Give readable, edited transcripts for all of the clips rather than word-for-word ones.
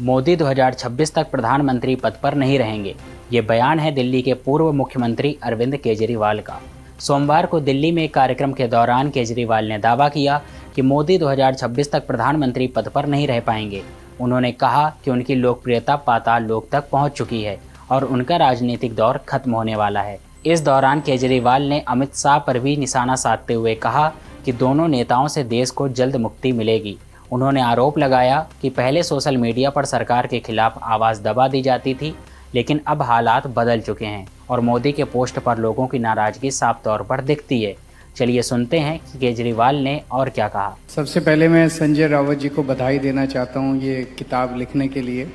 मोदी 2026 तक प्रधानमंत्री पद पर नहीं रहेंगे। ये बयान है दिल्ली के पूर्व मुख्यमंत्री अरविंद केजरीवाल का। सोमवार को दिल्ली में एक कार्यक्रम के दौरान केजरीवाल ने दावा किया कि मोदी 2026 तक प्रधानमंत्री पद पर नहीं रह पाएंगे। उन्होंने कहा कि उनकी लोकप्रियता पाताल लोक तक पहुंच चुकी है और उनका राजनीतिक दौर खत्म होने वाला है। इस दौरान केजरीवाल ने अमित शाह पर भी निशाना साधते हुए कहा कि दोनों नेताओं से देश को जल्द मुक्ति मिलेगी। उन्होंने आरोप लगाया कि पहले सोशल मीडिया पर सरकार के खिलाफ आवाज़ दबा दी जाती थी, लेकिन अब हालात बदल चुके हैं और मोदी के पोस्ट पर लोगों की नाराज़गी साफ तौर पर दिखती है। चलिए सुनते हैं कि केजरीवाल ने और क्या कहा। सबसे पहले मैं संजय रावत जी को बधाई देना चाहता हूँ ये किताब लिखने के लिए।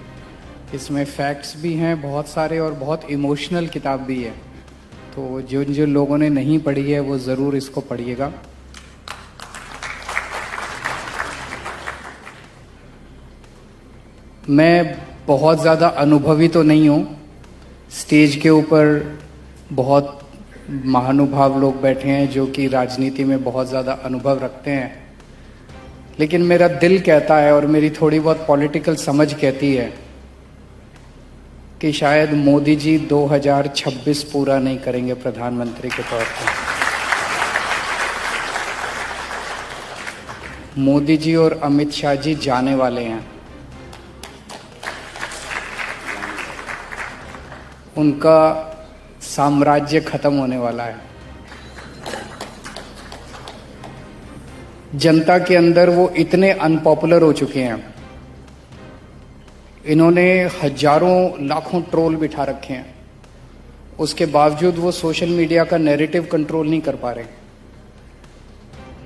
इसमें फैक्ट्स भी हैं बहुत सारे और बहुत इमोशनल किताब भी है, तो जो लोगों ने नहीं पढ़ी है वो ज़रूर इसको पढ़िएगा। मैं बहुत ज़्यादा अनुभवी तो नहीं हूँ, स्टेज के ऊपर बहुत महानुभाव लोग बैठे हैं जो कि राजनीति में बहुत ज़्यादा अनुभव रखते हैं, लेकिन मेरा दिल कहता है और मेरी थोड़ी बहुत पॉलिटिकल समझ कहती है कि शायद मोदी जी 2026 पूरा नहीं करेंगे प्रधानमंत्री के तौर पर। मोदी जी और अमित शाह जी जाने वाले हैं। उनका साम्राज्य खत्म होने वाला है। जनता के अंदर वो इतने अनपॉपुलर हो चुके हैं, इन्होंने हजारों लाखों ट्रोल बिठा रखे हैं, उसके बावजूद वो सोशल मीडिया का नैरेटिव कंट्रोल नहीं कर पा रहे।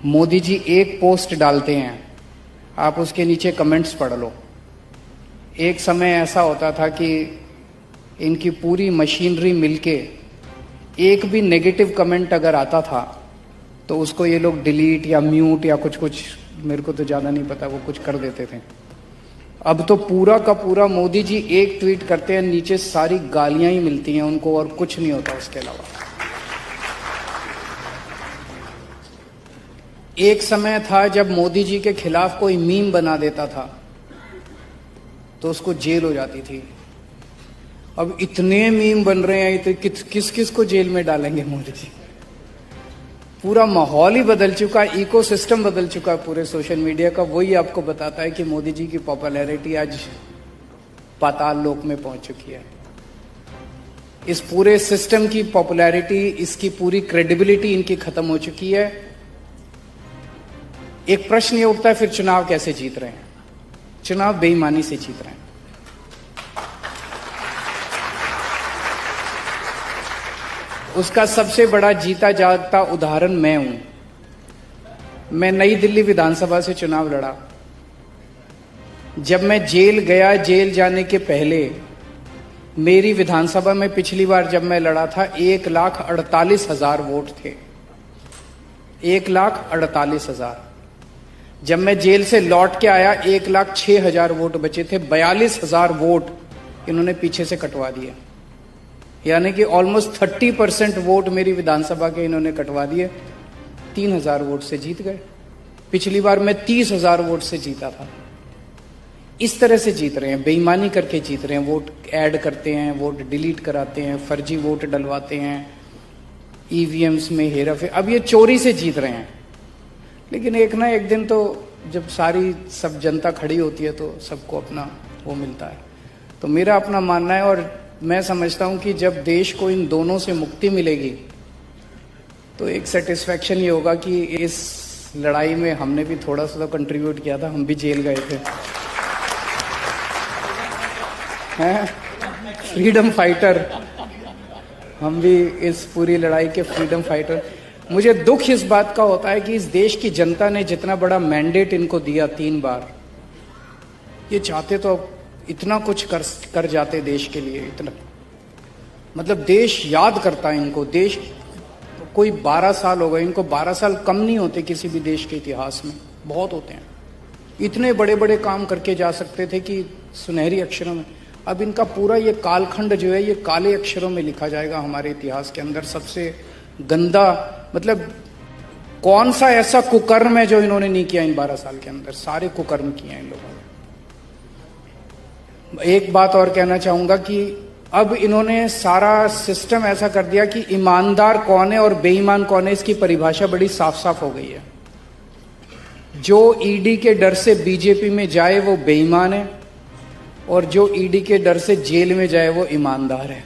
मोदी जी एक पोस्ट डालते हैं, आप उसके नीचे कमेंट्स पढ़ लो। एक समय ऐसा होता था कि इनकी पूरी मशीनरी मिलके एक भी नेगेटिव कमेंट अगर आता था तो उसको ये लोग डिलीट या म्यूट या कुछ मेरे को तो ज़्यादा नहीं पता, वो कुछ कर देते थे। अब तो पूरा का पूरा मोदी जी एक ट्वीट करते हैं, नीचे सारी गालियां ही मिलती हैं उनको और कुछ नहीं होता उसके अलावा। एक समय था जब मोदी जी के खिलाफ कोई मीम बना देता था तो उसको जेल हो जाती थी। अब इतने मीम बन रहे हैं, तो किस किस को जेल में डालेंगे मोदी जी। पूरा माहौल ही बदल चुका है, इकोसिस्टम बदल चुका है पूरे सोशल मीडिया का। वही आपको बताता है कि मोदी जी की पॉपुलैरिटी आज पाताल लोक में पहुंच चुकी है। इस पूरे सिस्टम की पॉपुलैरिटी, इसकी पूरी क्रेडिबिलिटी इनकी खत्म हो चुकी है। एक प्रश्न ये उठता है, फिर चुनाव कैसे जीत रहे हैं? चुनाव बेईमानी से जीत रहे हैं। उसका सबसे बड़ा जीता जागता उदाहरण मैं हूं। मैं नई दिल्ली विधानसभा से चुनाव लड़ा। जब मैं जेल गया, जेल जाने के पहले मेरी विधानसभा में पिछली बार जब मैं लड़ा था 1,48,000 वोट थे। 1,48,000। जब मैं जेल से लौट के आया 1,06,000 वोट बचे थे। 42,000 वोट इन्होंने पीछे से कटवा दिए, यानी कि ऑलमोस्ट 30% वोट मेरी विधानसभा के इन्होंने कटवा दिए। 3,000 वोट से जीत गए। पिछली बार मैं 30,000 वोट से जीता था। इस तरह से जीत रहे हैं, बेईमानी करके जीत रहे हैं। वोट ऐड करते हैं, वोट डिलीट कराते हैं, फर्जी वोट डलवाते हैं, ईवीएम्स में हेरा फेरी। अब ये चोरी से जीत रहे हैं। लेकिन एक ना एक दिन तो जब सब जनता खड़ी होती है तो सबको अपना वो मिलता है। तो मेरा अपना मानना है और मैं समझता हूं कि जब देश को इन दोनों से मुक्ति मिलेगी तो एक सेटिस्फैक्शन ये होगा कि इस लड़ाई में हमने भी थोड़ा सा कंट्रीब्यूट किया था, हम भी जेल गए थे। हैं? फ्रीडम फाइटर, हम भी इस पूरी लड़ाई के फ्रीडम फाइटर। मुझे दुख इस बात का होता है कि इस देश की जनता ने जितना बड़ा मैंडेट इनको दिया 3 बार, ये चाहते तो इतना कुछ कर जाते देश के लिए। इतना मतलब देश याद करता है इनको। देश कोई 12 साल हो गए इनको, 12 साल कम नहीं होते किसी भी देश के इतिहास में, बहुत होते हैं। इतने बड़े बड़े काम करके जा सकते थे कि सुनहरी अक्षरों में। अब इनका पूरा ये कालखंड जो है ये काले अक्षरों में लिखा जाएगा हमारे इतिहास के अंदर। सबसे गंदा, मतलब कौन सा ऐसा कुकर्म है जो इन्होंने नहीं किया इन 12 साल के अंदर? सारे कुकर्म किए हैं इन लोगों ने। एक बात और कहना चाहूंगा कि अब इन्होंने सारा सिस्टम ऐसा कर दिया कि ईमानदार कौन है और बेईमान कौन है, इसकी परिभाषा बड़ी साफ साफ हो गई है। जो ईडी के डर से बीजेपी में जाए वो बेईमान है, और जो ईडी के डर से जेल में जाए वो ईमानदार है।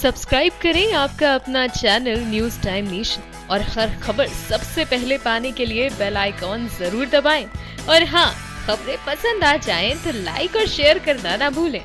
सब्सक्राइब करें आपका अपना चैनल न्यूज़ टाइम नेशन और हर खबर सबसे पहले पाने के लिए बेल आइकॉन जरूर दबाएं। और हाँ, खबरें पसंद आ जाएं तो लाइक और शेयर करना ना भूलें।